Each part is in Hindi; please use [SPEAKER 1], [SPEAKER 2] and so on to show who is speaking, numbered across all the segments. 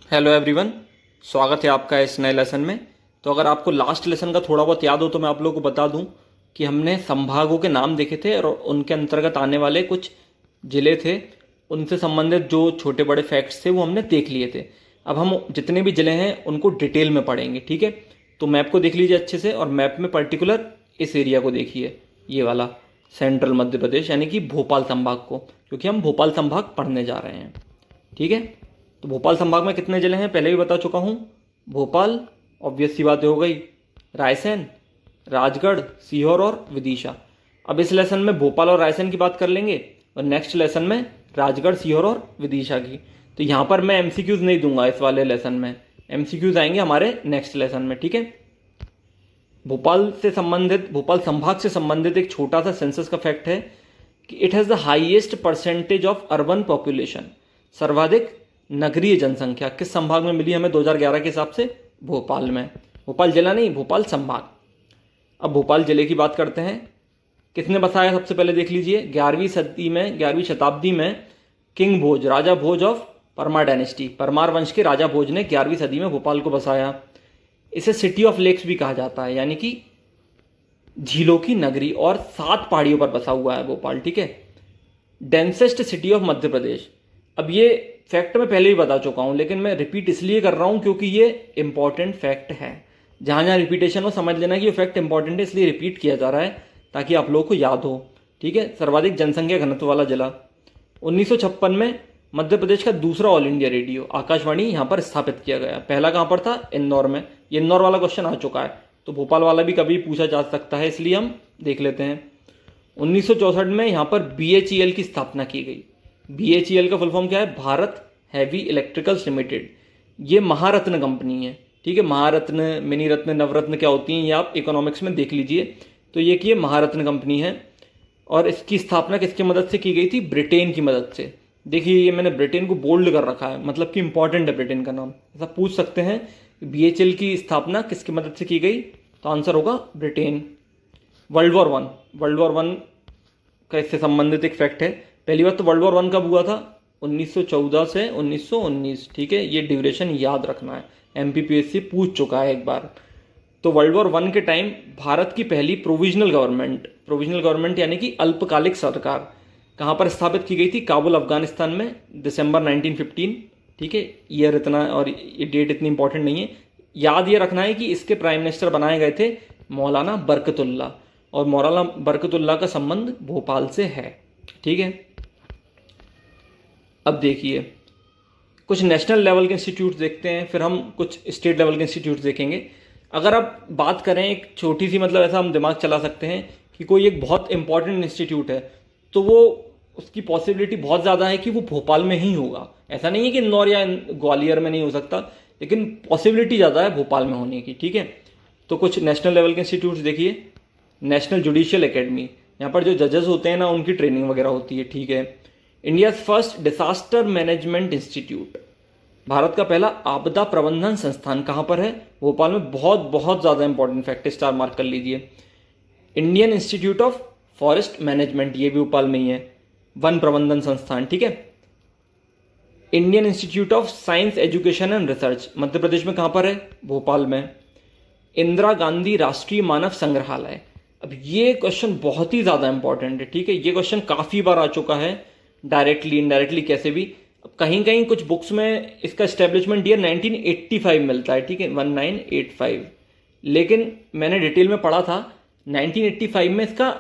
[SPEAKER 1] हेलो एवरीवन, स्वागत है आपका इस नए लेसन में। तो अगर आपको लास्ट लेसन का थोड़ा बहुत याद हो तो मैं आप लोगों को बता दूं कि हमने संभागों के नाम देखे थे और उनके अंतर्गत आने वाले कुछ जिले थे, उनसे संबंधित जो छोटे बड़े फैक्ट्स थे वो हमने देख लिए थे। अब हम जितने भी जिले हैं उनको डिटेल में पढ़ेंगे, ठीक है। तो मैप को देख लीजिए अच्छे से, और मैप में पर्टिकुलर इस एरिया को देखिए, ये वाला सेंट्रल मध्य प्रदेश यानी कि भोपाल संभाग को, क्योंकि हम भोपाल संभाग पढ़ने जा रहे हैं, ठीक है। तो भोपाल संभाग में कितने जिले हैं पहले भी बता चुका हूँ। भोपाल, ऑब्वियस सी बात हो गई, रायसेन, राजगढ़, सीहोर और विदिशा। अब इस लेसन में भोपाल और रायसेन की बात कर लेंगे और नेक्स्ट लेसन में राजगढ़, सीहोर और विदिशा की। तो यहाँ पर मैं एमसीक्यूज नहीं दूंगा इस वाले लेसन में, एमसीक्यूज आएंगे हमारे नेक्स्ट लेसन में, ठीक है। भोपाल से संबंधित, भोपाल संभाग से संबंधित एक छोटा सा सेंसस का फैक्ट है कि it has the highest percentage of urban population. सर्वाधिक नगरीय जनसंख्या किस संभाग में मिली हमें 2011 के हिसाब से? भोपाल में। भोपाल जिला नहीं, भोपाल संभाग। अब भोपाल जिले की बात करते हैं। किसने बसाया सबसे पहले देख लीजिए, 11वीं शताब्दी में king Bhoj, Raja Bhoj of Parmar dynasty, Parmar वंश के राजा भोज ने 11वीं सदी में भोपाल को बसाया। इसे सिटी ऑफ लेक्स भी कहा जाता है, यानी कि झीलों की नगरी, और 7 पहाड़ियों पर बसा हुआ है भोपाल, ठीक है। डेंसेस्ट सिटी ऑफ मध्य प्रदेश। अब ये फैक्ट मैं पहले ही बता चुका हूं, लेकिन मैं रिपीट इसलिए कर रहा हूं क्योंकि ये इंपॉर्टेंट फैक्ट है। जहां जहां रिपीटेशन हो समझ लेना कि ये फैक्ट इंपॉर्टेंट है, इसलिए रिपीट किया जा रहा है ताकि आप लोगों को याद हो, ठीक है। सर्वाधिक जनसंख्या घनत्व वाला जिला। 1956 में मध्य प्रदेश का दूसरा ऑल इंडिया रेडियो आकाशवाणी यहां पर स्थापित किया गया। पहला कहां पर था? इंदौर में। ये इंदौर वाला क्वेश्चन आ चुका है, तो भोपाल वाला भी कभी पूछा जा सकता है, इसलिए हम देख लेते हैं। 1964 में यहां पर BHEL की स्थापना की गई। BHEL का फुल फॉर्म क्या है? Bharat heavy electricals limited. ये महारत्न कंपनी है, ठीक है। महारत्न, मिनी रत्न, नवरत्न क्या होती हैं ये आप इकोनॉमिक्स में देख लीजिए। तो ये महारत्न कंपनी है, और इसकी स्थापना किसकी मदद से की गई थी? ब्रिटेन की मदद से। देखिए ये मैंने ब्रिटेन को बोल्ड कर रखा है, मतलब कि इंपॉर्टेंट है ब्रिटेन का नाम। ऐसा पूछ सकते हैं BHEL की स्थापना किसकी मदद से की गई, तो आंसर होगा ब्रिटेन। वर्ल्ड वॉर वन का इससे संबंधित एक फैक्ट है। पहली बात तो वर्ल्ड वॉर 1 कब हुआ था? 1914 से 1919, ठीक है। ये ड्यूरेशन याद रखना है, MPPSC पूछ चुका है एक बार। तो वर्ल्ड वॉर 1 के टाइम भारत की पहली प्रोविजनल गवर्नमेंट यानी कि अल्पकालिक सरकार कहाँ पर स्थापित की गई थी? काबुल, अफगानिस्तान में, दिसंबर 1915, ठीक है। ईयर इतना और ये डेट इतनी इंपॉर्टेंट नहीं है, याद ये रखना है कि इसके प्राइम मिनिस्टर बनाए गए थे मौलाना बरकतुल्ला, और मौलाना बरकतुल्ला का संबंध भोपाल से है, ठीक है। अब देखिए कुछ नेशनल लेवल के इंस्टीट्यूट देखते हैं, फिर हम कुछ स्टेट लेवल के इंस्टीट्यूट देखेंगे। अगर आप बात करें एक छोटी सी, मतलब ऐसा हम दिमाग चला सकते हैं कि कोई एक बहुत इंपॉर्टेंट इंस्टीट्यूट है, तो वो उसकी पॉसिबिलिटी बहुत ज़्यादा है कि वो भोपाल में ही होगा। ऐसा नहीं है कि इंदौर या ग्वालियर में नहीं हो सकता, लेकिन पॉसिबिलिटी ज़्यादा है भोपाल में होने की, ठीक है। तो कुछ नेशनल लेवल के इंस्टीट्यूट्स देखिए। नेशनल जुडिशियल एकेडमी, यहाँ पर जो जजेस होते हैं ना उनकी ट्रेनिंग वगैरह होती है, ठीक है। India first disaster management institute, Bharat का पहला आपदा प्रबंधन संस्थान कहाँ पर है? भोपाल में। बहुत बहुत ज़्यादा इंपॉर्टेंट फैक्ट, स्टार मार्क कर लीजिए। Indian Institute of forest management, ये भी भोपाल में ही है, वन प्रबंधन संस्थान, ठीक है। Indian Institute of Science Education and Research Madhya Pradesh में कहाँ पर है? भोपाल में। इंदिरा गांधी राष्ट्रीय मानव संग्रहालय। अब ये क्वेश्चन बहुत ही ज़्यादा इंपॉर्टेंट है, ठीक है। ये क्वेश्चन काफ़ी बार आ चुका है, डायरेक्टली इनडायरेक्टली कैसे भी। अब कहीं कहीं कुछ बुक्स में इसका एस्टेब्लिशमेंट ईयर 1985 मिलता है, ठीक है, 1985, लेकिन मैंने डिटेल में पढ़ा था 1985 में इसका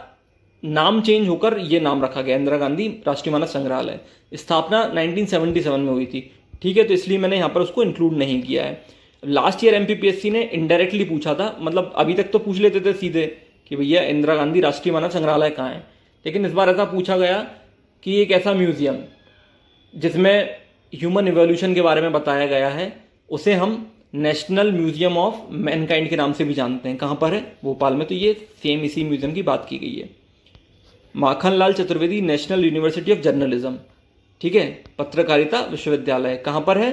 [SPEAKER 1] नाम चेंज होकर ये नाम रखा गया, इंदिरा गांधी राष्ट्रीय मानव संग्रहालय। स्थापना 1977 में हुई थी, ठीक है। तो इसलिए मैंने यहाँ पर उसको इंक्लूड नहीं किया है। लास्ट ईयर MPPSC ने इनडायरेक्टली पूछा था, मतलब अभी तक तो पूछ लेते थे सीधे कि भैया इंदिरा गांधी राष्ट्रीय मानव संग्रहालय कहाँ है, लेकिन इस बार ऐसा पूछा गया कि एक ऐसा म्यूजियम जिसमें ह्यूमन इवोल्यूशन के बारे में बताया गया है, उसे हम नेशनल म्यूजियम ऑफ मैनकाइंड के नाम से भी जानते हैं। कहाँ पर है? भोपाल में। तो ये सेम इसी म्यूजियम की बात की गई है। Makhanlal Chaturvedi national university of journalism, ठीक है, पत्रकारिता विश्वविद्यालय कहाँ पर है?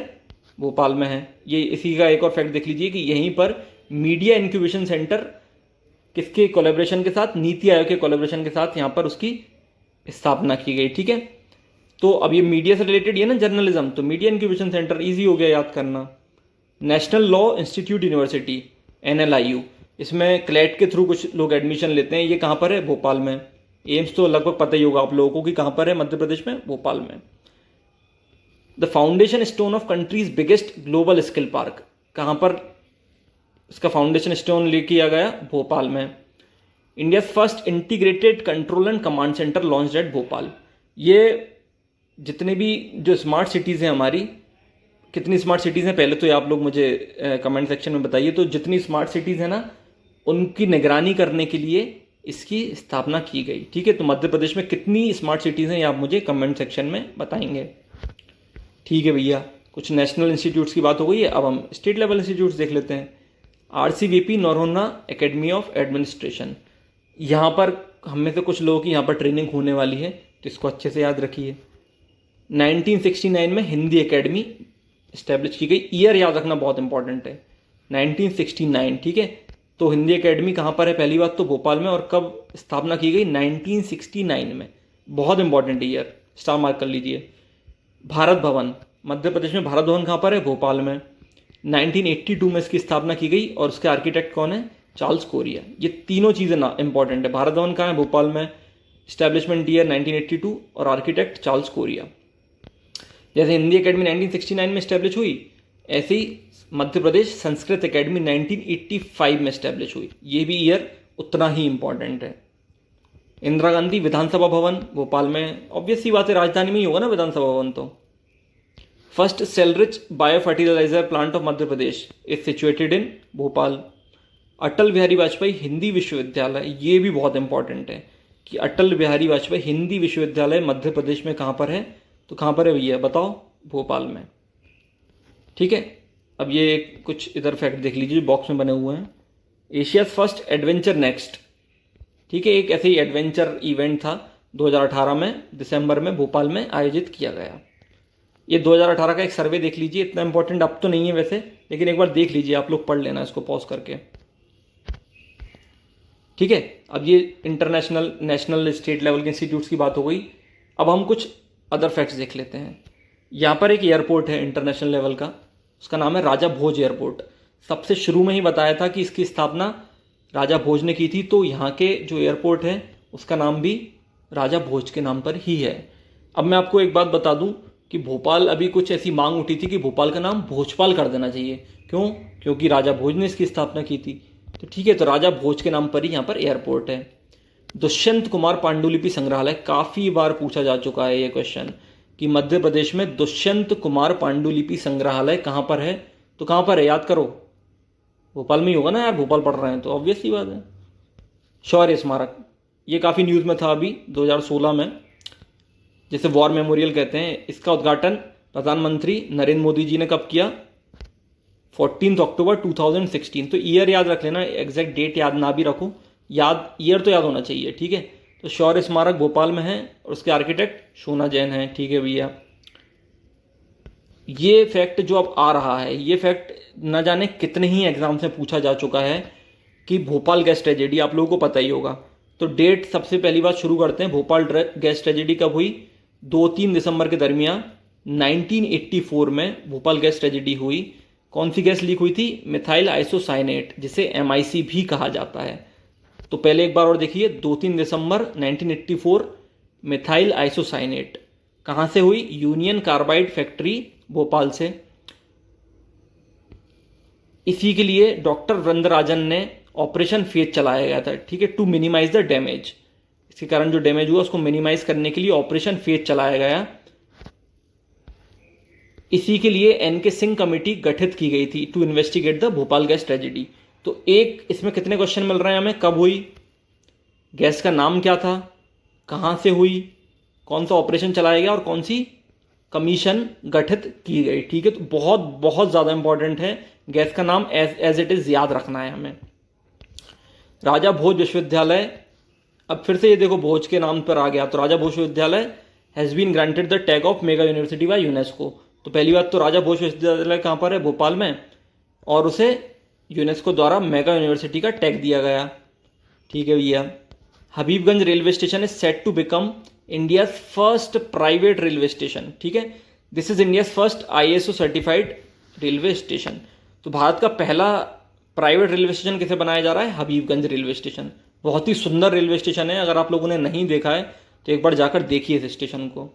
[SPEAKER 1] भोपाल में है। ये इसी का एक और फैक्ट देख लीजिए कि यहीं पर मीडिया इंक्यूबेशन सेंटर किसके कोलैबोरेशन के साथ? नीति आयोग के कोलैबोरेशन के साथ यहाँ पर उसकी स्थापना की गई, ठीक है। तो अब ये मीडिया से रिलेटेड है ना, जर्नलिज्म, तो मीडिया इंक्यूबेशन सेंटर इजी हो गया याद करना। National law institute university NLIU, इसमें क्लैट के थ्रू कुछ लोग एडमिशन लेते हैं। ये कहाँ पर है? भोपाल में। एम्स तो लगभग पता ही होगा आप लोगों को कि कहाँ पर है, मध्य प्रदेश में, भोपाल में। The foundation stone of countries biggest global skill park, कहाँ पर इसका फाउंडेशन स्टोन ले किया गया? भोपाल में। India first integrated control and command centre launch eight Bhopal. ये जितने भी जो स्मार्ट सिटीज़ हैं हमारी, कितनी स्मार्ट सिटीज़ हैं पहले तो ये आप लोग मुझे कमेंट सेक्शन में बताइए। तो जितनी स्मार्ट सिटीज़ हैं ना, उनकी निगरानी करने के लिए इसकी स्थापना की गई। ठीक है, तो मध्य प्रदेश में कितनी स्मार्ट सिटीज़ हैं ये आप मुझे कमेंट सेक्शन में बताएंगे। ठीक है भैया, कुछ नेशनल इंस्टीट्यूट्स की बात हो गई है, अब हम स्टेट लेवल इंस्टीट्यूट्स देख लेते हैं। RCVP Noronha academy of administration, यहाँ पर हम में से कुछ लोगों की यहाँ पर ट्रेनिंग होने वाली है, तो इसको अच्छे से याद रखिए। 1969 में हिंदी एकेडमी इस्टेब्लिश की गई। ईयर याद रखना बहुत इंपॉर्टेंट है, 1969। ठीक है, तो हिंदी एकेडमी कहाँ पर है? पहली बात तो भोपाल में। और कब स्थापना की गई? 1969 में। बहुत इंपॉर्टेंट ईयर, स्टार मार्क कर लीजिए। भारत भवन, मध्य प्रदेश में भारत भवन कहाँ पर है? भोपाल में। 1982 में इसकी स्थापना की गई और उसके आर्किटेक्ट कौन है? Charles Korea. ये तीनों चीज़ें ना इंपॉर्टेंट है। भारत भवन कहाँ है? भोपाल में। स्टैब्लिशमेंट ईयर 1982 और आर्किटेक्ट चार्ल्स कोरिया। जैसे हिंदी एकेडमी 1969 में स्टैब्लिश हुई, ऐसे ही मध्य प्रदेश संस्कृत एकेडमी 1985 में स्टैब्लिश हुई। ये भी ईयर उतना ही इंपॉर्टेंट है। इंदिरा गांधी विधानसभा भवन भोपाल में, ऑब्वियस सी बात है, राजधानी में ही होगा ना विधानसभा भवन। तो फर्स्ट सेलरिच bio fertilizer plant of Madhya Pradesh is situated in Bhopal. Atal Bihari Vajpayee Hindi विश्वविद्यालय, ये भी बहुत इंपॉर्टेंट है कि अटल बिहारी वाजपेयी हिंदी विश्वविद्यालय मध्य प्रदेश में कहाँ पर है? तो कहाँ पर है भैया बताओ? भोपाल में। ठीक है, अब ये कुछ इधर फैक्ट देख लीजिए बॉक्स में बने हुए हैं। एशियाज फर्स्ट एडवेंचर नेक्स्ट, ठीक है, एक ऐसे ही एडवेंचर इवेंट था 2018 में दिसंबर में भोपाल में आयोजित किया गया। ये 2018 का एक सर्वे देख लीजिए, इतना इंपॉर्टेंट अब तो नहीं है वैसे, लेकिन एक बार देख लीजिए, आप लोग पढ़ लेना इसको पॉज करके। ठीक है, अब ये इंटरनेशनल, नेशनल, स्टेट लेवल के इंस्टीट्यूट्स की बात हो गई। अब हम कुछ अदर फैक्ट्स देख लेते हैं। यहाँ पर एक एयरपोर्ट है इंटरनेशनल लेवल का, उसका नाम है राजा भोज एयरपोर्ट। सबसे शुरू में ही बताया था कि इसकी स्थापना राजा भोज ने की थी, तो यहाँ के जो एयरपोर्ट है उसका नाम भी राजा भोज के नाम पर ही है। अब मैं आपको एक बात बता दूं कि भोपाल, अभी कुछ ऐसी मांग उठी थी कि भोपाल का नाम भोजपाल कर देना चाहिए। क्यों? क्योंकि राजा भोज ने इसकी स्थापना की थी। तो ठीक है, तो राजा भोज के नाम पर ही यहाँ पर एयरपोर्ट है। दुष्यंत कुमार पांडुलिपि संग्रहालय, काफ़ी बार पूछा जा चुका है ये क्वेश्चन कि मध्य प्रदेश में दुष्यंत कुमार पांडुलिपि संग्रहालय कहाँ पर है? तो कहाँ पर है याद करो? भोपाल में ही होगा ना यार, भोपाल पढ़ रहे हैं तो ऑब्वियस सी बात है। शौर्य स्मारक, ये काफ़ी न्यूज़ में था अभी 2016 में, जिसे वॉर मेमोरियल कहते हैं। इसका उद्घाटन प्रधानमंत्री नरेंद्र मोदी जी ने कब किया? 14 अक्टूबर 2016। तो ईयर याद रख लेना, एग्जैक्ट डेट याद ना भी रखो, याद ईयर तो याद होना चाहिए। ठीक है, तो शौर्य स्मारक भोपाल में है और उसके आर्किटेक्ट शोना जैन है। ठीक है भैया, ये फैक्ट जो अब आ रहा है, ये फैक्ट न जाने कितने ही एग्जाम से पूछा जा चुका है कि भोपाल गैस ट्रेजेडी आप लोगों को पता ही होगा। तो डेट सबसे पहली बात शुरू करते हैं। भोपाल गैस ट्रेजेडी कब हुई? 2-3 दिसंबर के दरमियान 1984 में भोपाल गैस ट्रेजेडी हुई। कौन सी गैस लीक हुई थी? मिथाइल आइसोसाइनेट, जिसे MIC भी कहा जाता है। तो पहले एक बार और देखिए, 2-3 दिसंबर 1984 मिथाइल आइसोसाइनेट कहाँ से हुई? यूनियन कार्बाइड फैक्ट्री भोपाल से। इसी के लिए डॉक्टर वृंदराजन ने ऑपरेशन फेज चलाया गया था। ठीक है, टू मिनिमाइज द डैमेज, इसके कारण जो डैमेज हुआ उसको मिनिमाइज करने के लिए ऑपरेशन फेज चलाया गया। इसी के लिए NK सिंह कमेटी गठित की गई थी to investigate the Bhopal gas tragedy. तो एक इसमें कितने क्वेश्चन मिल रहे हैं हमें? कब हुई, गैस का नाम क्या था, कहाँ से हुई, कौन सा ऑपरेशन चलाया गया और कौन सी कमीशन गठित की गई। ठीक है, तो बहुत बहुत ज़्यादा इंपॉर्टेंट है, गैस का नाम एज इट इज़ याद रखना है हमें। राजा भोज विश्वविद्यालय, अब फिर से ये देखो भोज के नाम पर आ गया, तो Raja Bhoj Vishwavidyalaya has been granted the tag of mega university by UNESCO. तो पहली बात तो राजा भोज विश्वविद्यालय कहाँ पर है? भोपाल में, और उसे यूनेस्को द्वारा मेगा यूनिवर्सिटी का टैग दिया गया। ठीक है भैया, Habibganj railway station is set to become India first private railway station, ठीक है। This is India first ISO certified railway station. तो भारत का पहला प्राइवेट रेलवे स्टेशन किसे बनाया जा रहा है? Habibganj railway station. बहुत ही सुंदर रेलवे स्टेशन है, अगर आप लोगों ने नहीं देखा है तो एक बार जाकर देखिए इस स्टेशन को।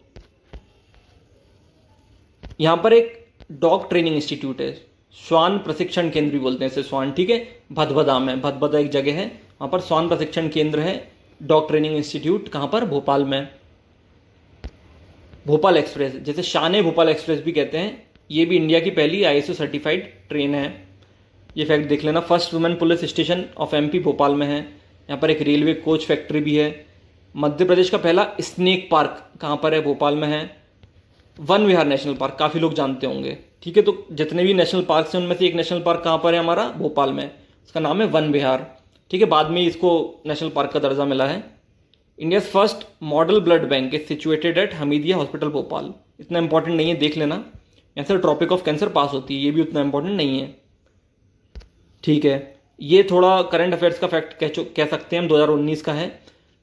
[SPEAKER 1] यहाँ पर एक डॉग ट्रेनिंग इंस्टीट्यूट है, श्वान प्रशिक्षण केंद्र भी बोलते हैं इसे, श्वान, ठीक है। भदभदा में, भदभदा एक जगह है, वहाँ पर श्वान प्रशिक्षण केंद्र है, डॉग ट्रेनिंग इंस्टीट्यूट। कहाँ पर? भोपाल में। भोपाल एक्सप्रेस, जैसे शान भोपाल एक्सप्रेस भी कहते हैं, ये भी इंडिया की पहली ISO सर्टिफाइड ट्रेन है। ये फैक्ट देख लेना। First women police station of MP Bhopal में है। यहाँ पर एक रेलवे कोच फैक्ट्री भी है। मध्य प्रदेश का पहला स्नेक पार्क कहाँ पर है? भोपाल में है। वन विहार नेशनल पार्क काफ़ी लोग जानते होंगे, ठीक है। तो जितने भी नेशनल पार्क हैं उनमें से एक नेशनल पार्क कहाँ पर है हमारा? भोपाल में। इसका नाम है वन विहार, ठीक है। बाद में इसको नेशनल पार्क का दर्जा मिला है। India first model blood bank is situated at Hamidia hospital Bhopal. इतना इंपॉर्टेंट नहीं है, देख लेना। यहाँ से ट्रॉपिक ऑफ कैंसर पास होती है, ये भी उतना इंपॉर्टेंट नहीं है, ठीक है। ये थोड़ा करंट अफेयर्स का फैक्ट कह सकते हैं हम, 2019 का है।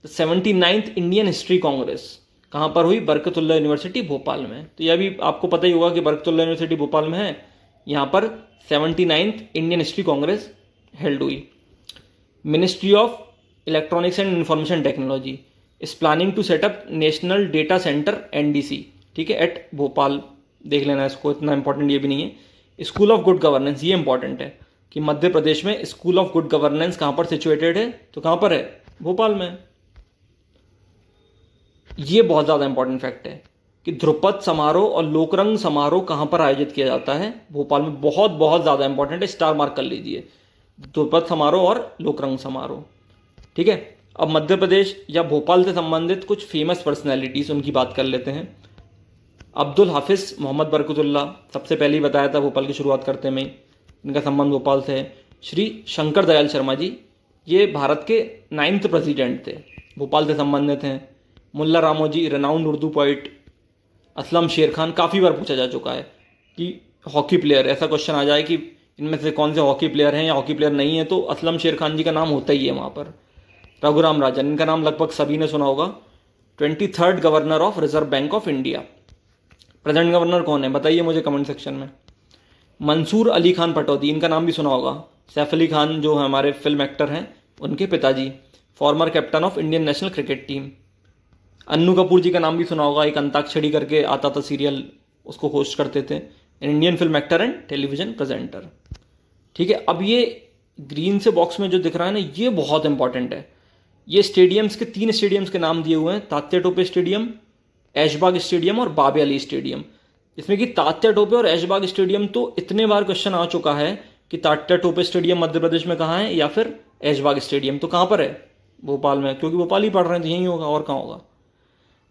[SPEAKER 1] 79th इंडियन हिस्ट्री कांग्रेस कहाँ पर हुई? बरकतुल्लाह यूनिवर्सिटी भोपाल में। तो यह भी आपको पता ही होगा कि बरकतुल्लाह यूनिवर्सिटी भोपाल में है। यहाँ पर 79th Indian History Congress held हुई। Ministry of Electronics and Information Technology is planning to set up national data centre NDC, ठीक है, एट भोपाल। देख लेना इसको, इतना इंपॉर्टेंट ये भी नहीं है। स्कूल ऑफ गुड गवर्नेंस, ये इंपॉर्टेंट है कि मध्य प्रदेश में स्कूल ऑफ गुड गवर्नेंस कहाँ पर सिचुएटेड है? तो कहाँ पर है? भोपाल में। ये बहुत ज़्यादा इंपॉर्टेंट फैक्ट है कि ध्रुपद समारोह और लोकरंग समारोह कहाँ पर आयोजित किया जाता है? भोपाल में। बहुत बहुत ज़्यादा इंपॉर्टेंट है, स्टार मार्क कर लीजिए, ध्रुपद समारोह और लोकरंग समारोह, ठीक है। अब मध्य प्रदेश या भोपाल से संबंधित कुछ फेमस पर्सनैलिटीज़, उनकी बात कर लेते हैं। अब्दुल हाफिज मोहम्मद बरकतुल्लाह, सबसे पहले ही बताया था भोपाल की शुरुआत करते में, इनका संबंध भोपाल से है। श्री शंकर दयाल शर्मा जी, ये भारत के 9th प्रेसिडेंट थे, भोपाल से संबंधित हैं। मुल्ला रामोजी, रेनाउंड उर्दू पोइट। असलम शेर खान, काफ़ी बार पूछा जा चुका है कि हॉकी प्लेयर, ऐसा क्वेश्चन आ जाए कि इनमें से कौन से हॉकी प्लेयर हैं या हॉकी प्लेयर नहीं है, तो असलम शेर खान जी का नाम होता ही है वहाँ पर। रघुराम राजन, इनका नाम लगभग सभी ने सुना होगा। 23rd governor of reserve bank of India. Present governor कौन है बताइए मुझे कमेंट सेक्शन में। मंसूर अली खान पटौदी, इनका नाम भी सुना होगा। सैफ अली खान जो हमारे फिल्म एक्टर हैं, उनके पिताजी। Former captain of Indian national cricket team. Annu Kapoor ji का नाम भी सुना होगा, एक अंताक्षरी करके आता था सीरियल, उसको होस्ट करते थे। Indian film actor and television presenter, ठीक है। अब ये ग्रीन से बॉक्स में जो दिख रहा है ना, ये बहुत इंपॉर्टेंट है। ये स्टेडियम्स के 3 स्टेडियम्स के नाम दिए हुए हैं, तात्या टोपे स्टेडियम, ऐशबाग स्टेडियम और बाबे अली स्टेडियम। इसमें कि तात्या टोपे और ऐशबाग स्टेडियम तो इतने बार क्वेश्चन आ चुका है कि तात्या टोपे स्टेडियम मध्य प्रदेश में कहाँ है, या फिर ऐशबाग स्टेडियम तो कहाँ पर है? भोपाल में, क्योंकि भोपाल ही पढ़ रहे हैं तो यहीं होगा, और कहाँ होगा।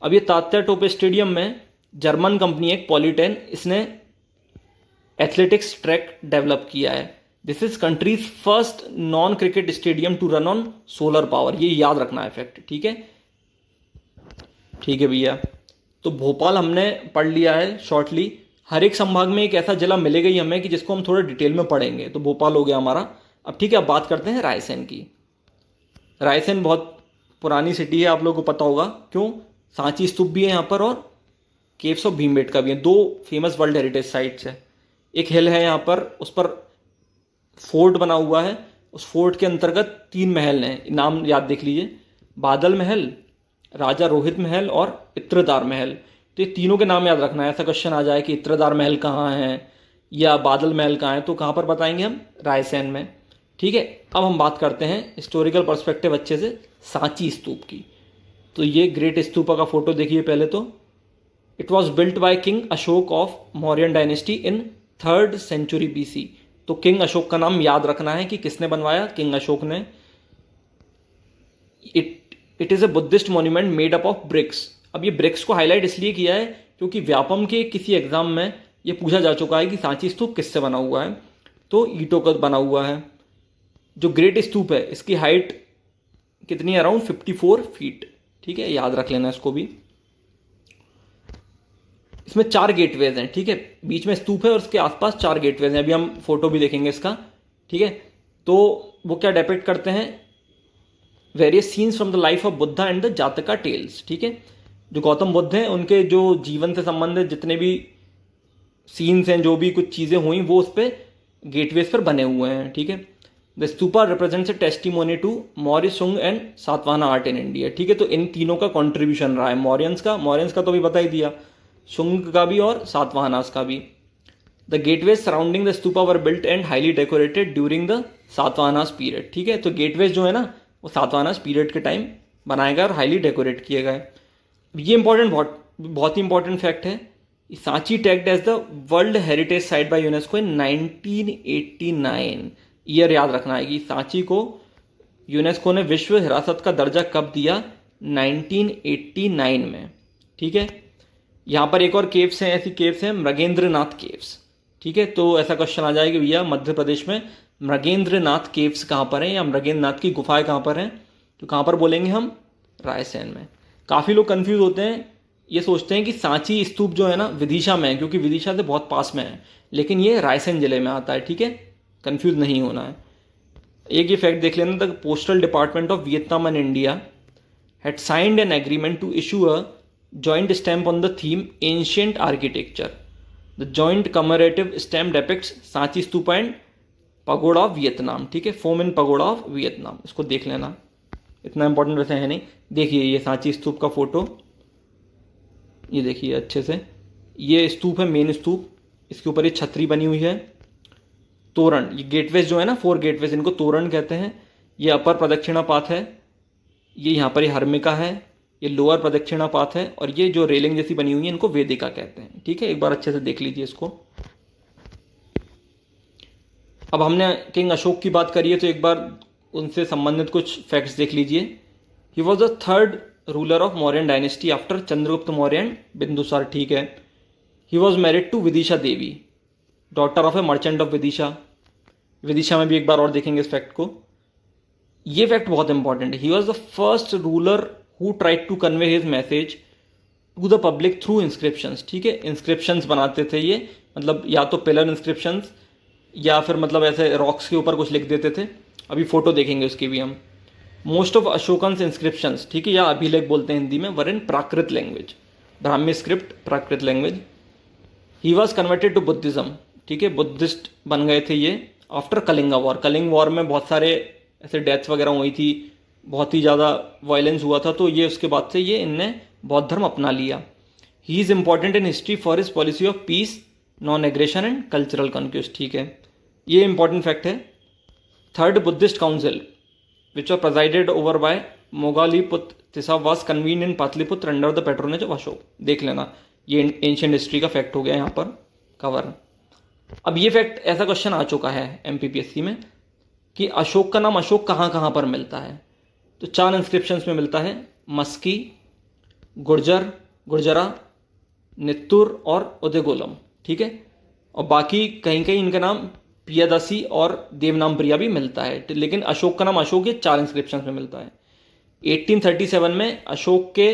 [SPEAKER 1] अब ये तात्या टोपे स्टेडियम में जर्मन कंपनी है पॉलीटेन, इसने एथलेटिक्स ट्रैक डेवलप किया है। This is country's first non cricket stadium to run on solar power, ये याद रखना है फैक्ट, ठीक है। ठीक है भैया, तो भोपाल हमने पढ़ लिया है शॉर्टली। हर एक संभाग में एक ऐसा जिला मिलेगा ही हमें कि जिसको हम थोड़ा डिटेल में पढ़ेंगे, तो भोपाल हो गया हमारा। अब ठीक है, अब बात करते हैं रायसेन की। रायसेन बहुत पुरानी सिटी है, आप लोगों को पता होगा क्यों। सांची स्तूप भी है यहाँ पर और केव्स ऑफ भीमबेटका भी है, 2 फेमस वर्ल्ड हेरिटेज साइट्स है। एक हिल है यहाँ पर, उस पर फोर्ट बना हुआ है, उस फोर्ट के अंतर्गत 3 महल हैं, नाम याद देख लीजिए। बादल महल, राजा रोहित महल और इत्रदार महल। तो ये तीनों के नाम याद रखना है। ऐसा क्वेश्चन आ जाए कि इत्रदार महल कहाँ है या बादल महल कहाँ है, तो कहाँ पर बताएंगे हम? रायसेन में, ठीक है। अब हम बात करते हैं हिस्टोरिकल पर्सपेक्टिव अच्छे से सांची स्तूप की। तो ये ग्रेट स्तूपा का फोटो देखिए पहले तो। It was built by king Ashok of Mauryan dynasty in 3rd century BC। तो किंग अशोक का नाम याद रखना है कि किसने बनवाया, किंग अशोक ने। It is a Buddhist monument made up of BRICS. अब ये ब्रिक्स को हाईलाइट इसलिए किया है क्योंकि व्यापम के किसी एग्जाम में ये पूछा जा चुका है कि सांची स्तूप किससे बना हुआ है, तो ईंटों का बना हुआ है। जो ग्रेट स्तूप है इसकी हाइट कितनी है? अराउंड 54 फीट, ठीक है, याद रख लेना इसको भी। इसमें 4 गेटवेज हैं, ठीक है, बीच में स्तूप है और उसके आसपास 4 गेटवेज हैं। अभी हम फोटो भी देखेंगे इसका, ठीक है। तो वो क्या डिपिक्ट करते हैं? Various scenes from the life of Buddha and the जातका टेल्स, ठीक है। जो गौतम बुद्ध हैं उनके जो जीवन से संबंधित जितने भी सीन्स हैं, जो भी कुछ चीज़ें हुई, वो उस पर गेटवेज पर बने हुए हैं। ठीक है। The stupa represents a testimony to Maurya, Shunga and Satavahana art in India. ठीक है। तो इन तीनों का कंट्रीब्यूशन रहा है, मौर्यंस का तो भी बता ही दिया, शुंग का भी और सातवाहनास का भी। The gateways surrounding the stupa were built and highly decorated during the Satavahanas period. ठीक है। तो गेटवेज जो है ना वो सातवाहनास पीरियड के टाइम बनाए गए और हाईली डेकोरेट किए गए। ये इंपॉर्टेंट, बहुत ही इंपॉर्टेंट फैक्ट है। Sanchi tagged as the world heritage site by UNESCO in 1989। Year याद रखना है कि सांची को यूनेस्को ने विश्व हिरासत का दर्जा कब दिया, 1989 में। ठीक है। यहाँ पर एक और केव्स हैं, ऐसी केव्स हैं मृगेंद्रनाथ केव्स। ठीक है। तो ऐसा क्वेश्चन आ जाएगा भैया मध्य प्रदेश में मृगेंद्रनाथ केव्स कहाँ पर हैं या मृगेंद्रनाथ की गुफाएं कहाँ पर हैं, तो कहाँ पर बोलेंगे हम, रायसेन में। काफ़ी लोग कंफ्यूज होते हैं, ये सोचते हैं कि सांची स्तूप जो है ना विदिशा में है, क्योंकि विदिशा से बहुत पास में है, लेकिन ये रायसेन जिले में आता है। ठीक है। कंफ्यूज नहीं होना है। एक ये फैक्ट देख लेना, the postal department of Vietnam and India had signed an agreement to issue a joint stamp on the theme ancient architecture. The joint commemorative stamp depicts Sanchi stupa and pagoda of Vietnam. ठीक है। Foam in pagoda of Vietnam, इसको देख लेना, इतना इंपॉर्टेंट वैसे है नहीं। देखिए ये सांची स्तूप का फोटो, ये देखिए अच्छे से, ये स्तूप है, मेन स्तूप, इसके ऊपर ये छतरी बनी हुई है, तोरण, ये गेटवेज जो है ना 4 गेटवेज, इनको तोरण कहते हैं। ये अपर प्रदक्षिणा पाथ है, ये यहाँ पर ये हर्मिका है, ये लोअर प्रदक्षिणा पाथ है, और ये जो रेलिंग जैसी बनी हुई है इनको वेदिका कहते हैं। ठीक है। एक बार अच्छे से देख लीजिए इसको। अब हमने किंग अशोक की बात करी है, तो एक बार उनसे संबंधित कुछ फैक्ट्स देख लीजिए। He was the 3rd ruler of Mauryan dynasty after Chandragupta Maurya and Bindusara. ठीक है। He was married to Vidisha Devi, daughter of a merchant of Vidisha. Vidisha में भी एक बार और देखेंगे इस फैक्ट को। ये फैक्ट बहुत इंपॉर्टेंट है। He was the first ruler who tried to convey his message to the public through inscriptions। ठीक है। इंस्क्रिप्शंस बनाते थे ये, मतलब या तो पिलर इंस्क्रिप्शंस या फिर मतलब ऐसे रॉक्स के ऊपर कुछ लिख देते थे। अभी फोटो देखेंगे उसकी भी हम। मोस्ट ऑफ अशोकन्स इंस्क्रिप्शंस, ठीक है, या अभिलेख बोलते हैं हिंदी में, were in Prakrit language, Brahmi script, Prakrit language. He was converted to Buddhism. ठीक है। बुद्धिस्ट बन गए थे ये after Kalinga war. Kalinga war में बहुत सारे ऐसे डेथ्स वगैरह हुई थी, बहुत ही ज़्यादा वायलेंस हुआ था, तो ये उसके बाद से ये इनने बौद्ध धर्म अपना लिया। He is important in history for his policy of peace, non aggression and cultural conquest. ठीक है। ये इंपॉर्टेंट फैक्ट है। 3rd Buddhist council which was presided over by Moggaliputta Tissa was convene in Pataliputra under the patronage of Ashoka. देख लेना, ये एंशिएंट हिस्ट्री का फैक्ट हो गया यहाँ पर कवर। अब ये फैक्ट ऐसा क्वेश्चन आ चुका है MPPSC में कि अशोक का नाम अशोक कहाँ कहाँ पर मिलता है, तो 4 इंस्क्रिप्शंस में मिलता है, मस्की, गुर्जरा, नित्तुर और उदयगोलम। ठीक है। और बाकी कहीं कहीं इनका नाम पियादसी और देवनाम प्रिया भी मिलता है, लेकिन अशोक का नाम अशोक ये 4 इंस्क्रिप्शंस में मिलता है। 1837 में अशोक के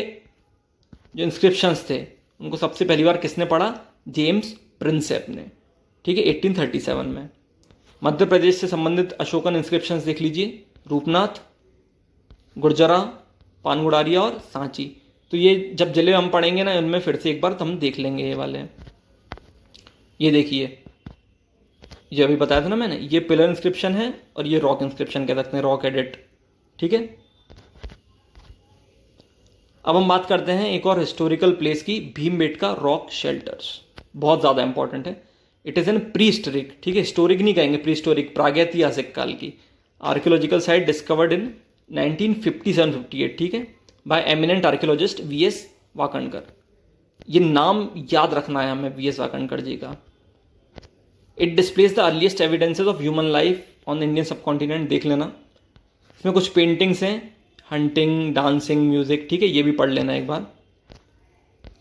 [SPEAKER 1] जो इंस्क्रिप्शंस थे उनको सबसे पहली बार किसने पढ़ा, जेम्स प्रिंसेप ने। ठीक है। 1837 में। मध्य प्रदेश से संबंधित अशोकन इंस्क्रिप्शंस देख लीजिए, रूपनाथ, गुर्जरा, पानगुड़ारिया और सांची। तो ये जब जिले हम पढ़ेंगे ना इनमें फिर से एक बार तो हम देख लेंगे ये वाले। ये देखिए, ये अभी बताया था ना मैंने, ये पिलर इंस्क्रिप्शन है और ये रॉक इंस्क्रिप्शन कह सकते हैं, रॉक एडिट। ठीक है। अब हम बात करते हैं एक और हिस्टोरिकल प्लेस की, भीमबेटका रॉक शेल्टर्स। बहुत ज़्यादा इंपॉर्टेंट है। It is an pre historic, ठीक है, हिस्टोरिक नहीं कहेंगे, प्री हिस्टोरिक, प्रागैतिहासिक काल की आर्कियोलॉजिकल साइट डिस्कवर्ड इन 1957-58। ठीक है। By eminent archaeologist VS Wakankar. ये नाम याद रखना है हमें, VS वाकणकर जी का। It displace the earliest evidences of human life on Indian सब कॉन्टिनेंट। देख लेना, इसमें कुछ पेंटिंग्स हैं, हंटिंग, डांसिंग, म्यूजिक। ठीक है। ये भी पढ़ लेना एक बार।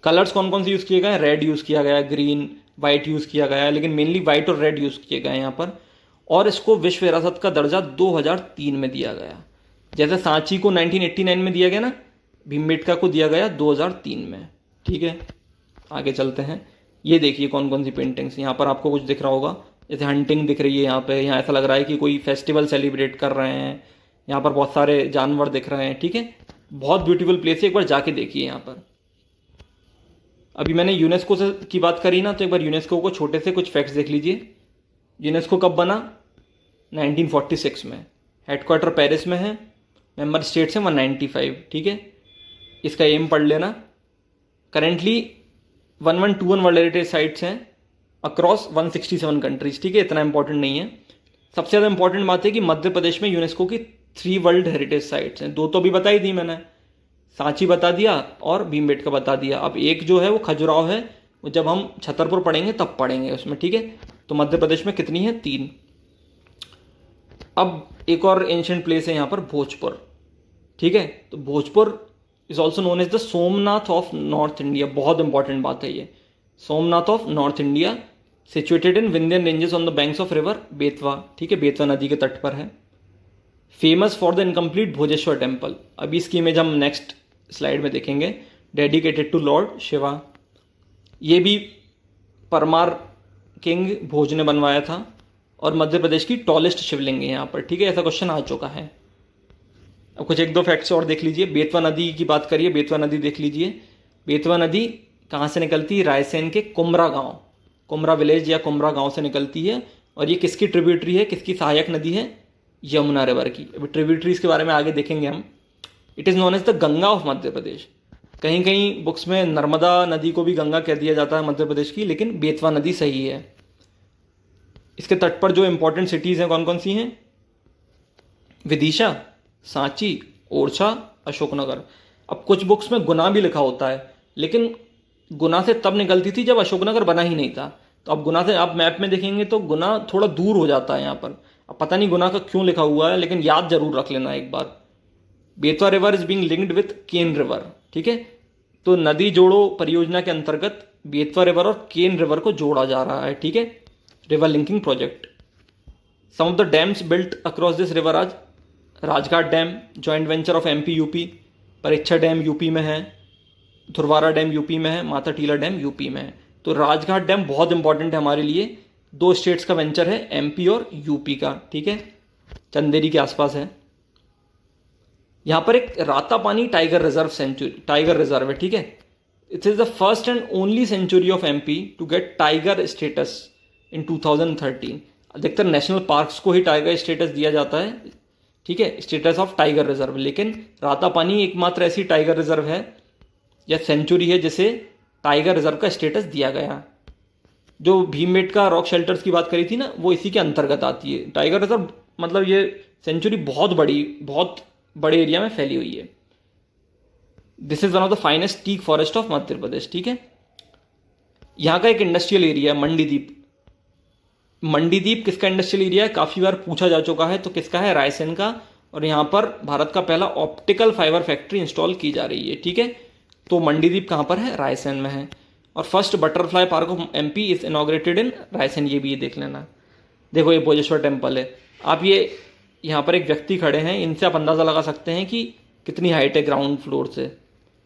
[SPEAKER 1] कलर्स कौन कौन से यूज़ किए गए, रेड यूज़ किया गया, ग्रीन, वाइट यूज़ किया गया है, लेकिन मेनली वाइट और रेड यूज़ किए गए यहाँ पर। और इसको विश्व विरासत का दर्जा 2003 में दिया गया। जैसे सांची को 1989 में दिया गया ना, भीमबेटका को दिया गया 2003 में। ठीक है। आगे चलते हैं। ये देखिए कौन कौन सी पेंटिंग्स, यहाँ पर आपको कुछ दिख रहा होगा, जैसे हंटिंग दिख रही है यहाँ पे, यहाँ ऐसा लग रहा है कि कोई फेस्टिवल सेलिब्रेट कर रहे हैं। यहाँ पर बहुत सारे जानवर दिख रहे हैं। ठीक है। बहुत ब्यूटीफुल प्लेस है, एक बार जाके देखिए यहाँ पर। अभी मैंने यूनेस्को से की बात करी ना, तो एक बार यूनेस्को को छोटे से कुछ फैक्ट्स देख लीजिए। यूनेस्को कब बना? 1946 में। हेडक्वार्टर पेरिस में है, मेंबर स्टेट्स हैं 195, ठीक है। इसका एम पढ़ लेना। करेंटली 1121 वर्ल्ड हेरिटेज साइट्स हैं अक्रॉस 167 कंट्रीज, ठीक है। इतना इंपॉर्टेंट नहीं है। सबसे ज़्यादा इंपॉर्टेंट बात है कि मध्य प्रदेश में यूनेस्को की 3 वर्ल्ड हेरिटेज साइट्स हैं। 2 तो भी बताई दी मैंने, सांची बता दिया और भीमबेटका बता दिया। अब एक जो है वो खजुराहो है, वो जब हम छतरपुर पढ़ेंगे तब पढ़ेंगे उसमें, ठीक है। तो मध्य प्रदेश में कितनी है? 3। अब एक और एंशिएंट प्लेस है यहाँ पर, भोजपुर, ठीक है। तो Bhojpur is also known as the Somnath of north India. बहुत इंपॉर्टेंट बात है ये, Somnath of north India, situated in Vindhyan ranges on the banks of river Betwa, ठीक है। बेतवा नदी के तट पर है। Famous for the incomplete Bhojeshwar temple. अभी इसकी इमेज हम नेक्स्ट स्लाइड में देखेंगे। Dedicated to lord Shiva. ये भी परमार किंग भोज ने बनवाया था और मध्य प्रदेश की टॉलेस्ट शिवलिंग है यहाँ पर, ठीक है। ऐसा क्वेश्चन आ चुका है। अब कुछ 1-2 फैक्ट्स और देख लीजिए। बेतवा नदी की बात करिए, बेतवा नदी देख लीजिए। बेतवा नदी कहाँ से निकलती है? रायसेन के कुमरा गांव, कुमरा विलेज या कुमरा गांव से निकलती है। और ये किसकी ट्रिब्यूटरी है, किसकी सहायक नदी है? यमुना रिवर की। अभी ट्रिब्यूटरीज के बारे में आगे देखेंगे हम। It is known as the Ganga of Madhya Pradesh. कहीं कहीं बुक्स में नर्मदा नदी को भी गंगा कह दिया जाता है मध्य प्रदेश की, लेकिन बेतवा नदी सही है। इसके तट पर जो इंपॉर्टेंट सिटीज़ हैं कौन कौन सी हैं? विदिशा, सांची, ओरछा, अशोकनगर। अब कुछ बुक्स में गुना भी लिखा होता है, लेकिन गुना से तब निकलती थी जब अशोकनगर बना ही नहीं था। तो अब गुना से आप मैप में देखेंगे तो गुना थोड़ा दूर हो जाता है यहाँ पर। अब पता नहीं गुना का क्यों लिखा हुआ है, लेकिन याद जरूर रख लेना एक बार। Betwa river is being linked with Ken river, ठीक है। तो नदी जोड़ो परियोजना के अंतर्गत बेतवा रिवर और केन रिवर को जोड़ा जा रहा है, ठीक है। River linking project. Some of the dams built across this river आज Rajghat dam, joint venture of MP UP. Pariksha dam UP में है, धुरवारा डैम यूपी में है, माता टीला डैम यूपी में है। तो राजघाट डैम बहुत इंपॉर्टेंट है हमारे लिए। 2 स्टेट्स का वेंचर है, एमपी और यूपी का, ठीक है। चंदेरी के आसपास है। यहाँ पर एक रातापानी टाइगर रिजर्व है, ठीक है। It is the first and only sanctuary of MP to get tiger status in 2013। अधिकतर नेशनल पार्क्स को ही टाइगर स्टेटस दिया जाता है, ठीक है, स्टेटस ऑफ टाइगर रिजर्व। लेकिन रातापानी एकमात्र ऐसी टाइगर रिजर्व है या सेंचुरी है जिसे टाइगर रिजर्व का स्टेटस दिया गया। जो भीमबेटका रॉक शेल्टर्स की बात करी थी ना, वो इसी के अंतर्गत आती है। टाइगर रिजर्व मतलब ये सेंचुरी बहुत बड़े एरिया में फैली हुई है। This is one of the finest teak forest of Madhya Pradesh, ठीक है। यहाँ का एक इंडस्ट्रियल एरिया है मंडीदीप। मंडीदीप किसका इंडस्ट्रियल एरिया है? काफ़ी बार पूछा जा चुका है। तो किसका है? रायसेन का। और यहाँ पर भारत का पहला ऑप्टिकल फाइबर फैक्ट्री इंस्टॉल की जा रही है, ठीक है। तो मंडीदीप कहाँ पर है? रायसेन में है। और first butterfly park of MP is inaugurated इन रायसेन। ये भी ये देख लेना। देखो ये भोजेश्वर टेम्पल है। आप ये यहाँ पर एक व्यक्ति खड़े हैं, इनसे आप अंदाज़ा लगा सकते हैं कि कितनी हाइट है ग्राउंड फ्लोर से,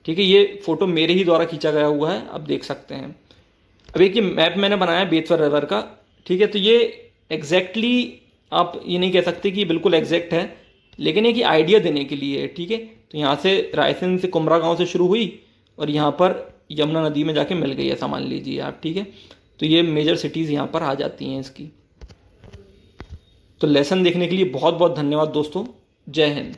[SPEAKER 1] ठीक है। ये फोटो मेरे ही द्वारा खींचा गया हुआ है, आप देख सकते हैं। अब एक ये मैप मैंने बनाया बेतवा रिवर का, ठीक है। तो ये एग्जैक्टली आप ये नहीं कह सकते कि बिल्कुल एग्जैक्ट है, लेकिन एक आइडिया देने के लिए है, ठीक है। तो यहाँ से रायसेन से कुमरा गांव से शुरू हुई और यहाँ पर यमुना नदी में जाके मिल गई, ऐसा मान लीजिए आप, ठीक है। तो ये मेजर सिटीज़ यहाँ पर आ जाती हैं इसकी। तो लेसन देखने के लिए बहुत बहुत धन्यवाद दोस्तों। जय हिंद।